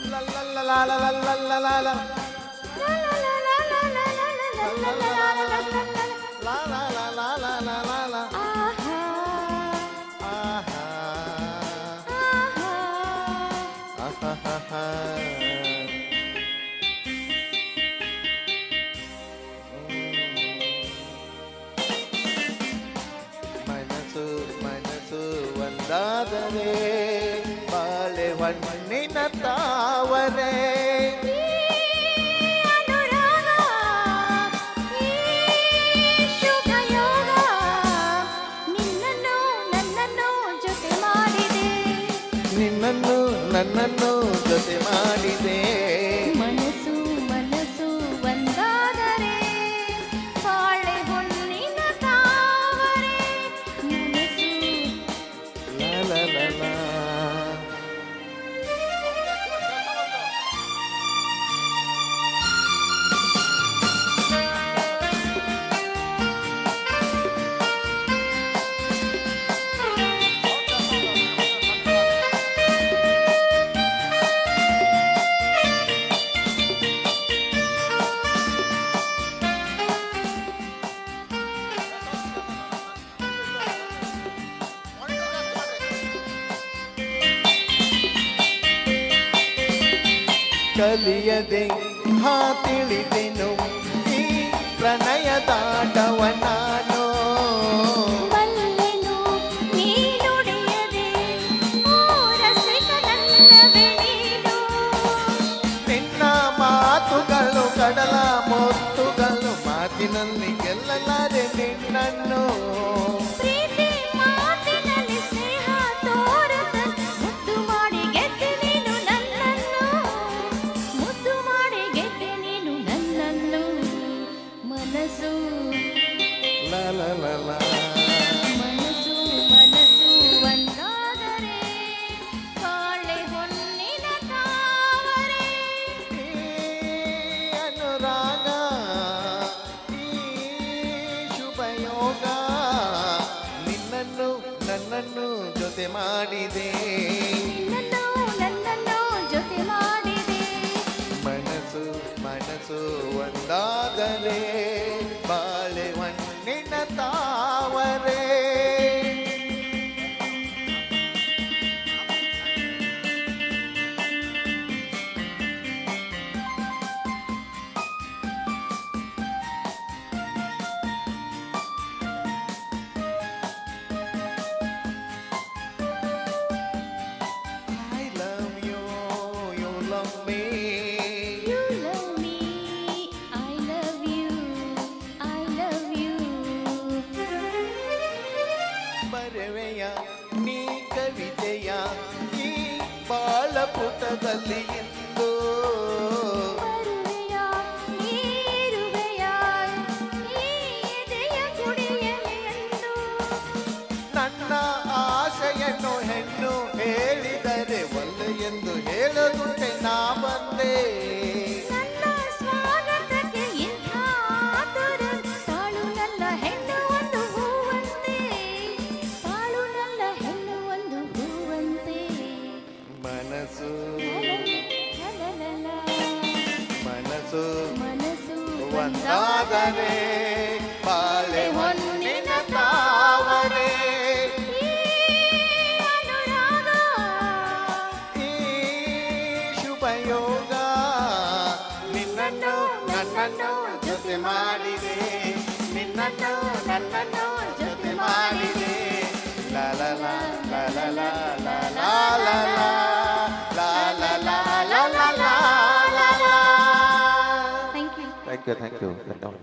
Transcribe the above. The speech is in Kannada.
La la la la la la la la la. La la la la la la la la. ಮನಸ್ಸು ಮನಸ್ಸು ಒಂದಾದರೆ ಬಾಳೆ ಹಣ್ಣಿನ ತಾವರೆ ನಿನ್ನನ್ನು ನನ್ನನ್ನು ಜೊತೆ ಮಾಡಿದೆ ಮನಸ್ಸು ಮನಸ್ಸು ಒಂದಾದರೆ ಬಾಳೆ ಹೊನ್ನಿನ ತಾವರೆ ಮನಸ್ಸು ಲಾ ಲಾ ಲಾ ಲಾ. ಕಲಿಯದೆ ಹಾ ತಿಳಿದೆನು ಈ ಪ್ರಣಯದಾಟವ ನಾನು ಬಲ್ಲೆನು ನೀನುಡಿಯದೆ ಓ ರಸಿಕ ನನ್ನವೇ ನೀನು ನಿನ್ನ ಮಾತುಗಳು ಕಡಲ ಮುತ್ತುಗಳು ಮಾತಿನಲ್ಲಿ ಗೆಲ್ಲಲಾರೆ ನಿನ್ನನ್ನು ಪ್ರೀತಿ ಮಾತಿನಲ್ಲಿ ಸ್ನೇಹ ತೋರದ ಮುದ್ದು ಮಾಡಿ ಗೆದ್ದೆ ನೀನು ನನ್ನನ್ನು ಮುದ್ದು ಮಾಡಿ ಗೆದ್ದೆ ನೀನು ನನ್ನನ್ನು ಮನಸ್ಸು ಲಾ ಲಾ ಲಾ ಲಾ. ಮನಸ್ಸು ಮನಸ್ಸು ಒಂದಾದರೆ ಬಾಳೆ ಹೊನ್ನಿನ ತಾವರೆ ಈ ಅನುರಾಗ ಈ ಶುಭಯೋಗ ನಿನ್ನನ್ನು ನನ್ನನ್ನು ಜೊತೆ ಮಾಡಿದೆ ನಿನ್ನನ್ನು ನನ್ನನ್ನು ಜೊತೆ ಮಾಡಿದೆ ಮನಸ್ಸು ಮನಸ್ಸು ಒಂದಾದರೆ ಬಾಳೆ ಹಣ್ಣಿನ ತಾವರೆ I love you, you love me. You love me, I love you, I love you. ಬರೆವೆಯ ನೀ ಕವಿತೆಯ ಈ ಬಾಳ ಪುಟದಲ್ಲಿ ಎಂದು ಬರುವೆಯ ನೀರುವೆಯ ಈ ಎದೆಯ ಕುಡಿಯಲಿ ಎಂದು ನನ್ನ ಆಸೆಯನ್ನು ಹೆಣ್ಣು ಹೇಳಿದರೆ ಒಲ್ಲೆ ಎಂದು ಹೇಳದುಂಟೆ ನಾ ಬಂದೆ ನನ್ನ ಸ್ವಾಗತಕ್ಕೆ ಇಂಥ ಆತುರ ತಾಳು ನನ್ನ ಹೆಣ್ಣು ಒಂದು ಹೂವಂತೆ ತಾಳು ನನ್ನ ಹೆಣ್ಣು ಒಂದು ಹೂವಂತೆ ಮನಸ್ಸು ಲಲಲಲ. ಮನಸ್ಸು ಮನಸ್ಸು ಒಂದಾದರೆ ಬಾಳೆ ಹೊನ್ನಿನ ತಾವರೆ ಈ ಅನುರಾಗ ಈ ಶುಭಯೋಗ ನಿನ್ನನ್ನು ನನ್ನನ್ನು ಜೊತೆ ಮಾಡಿದೆ ನಿನ್ನನ್ನು ನನ್ನನ್ನು ಜೊತೆ ಮಾಡಿದೆ ಲಾ ಲಾ ಲಾ ಲಾ ಲಾ ಲಾ ಲಾ ಲಾ ಲಾ ಲಾ ಲಾ ಲಾ ಲಾ ಲಾ ಲಾ ಲಾ ಲಾ. Thank you Thank you, thank you.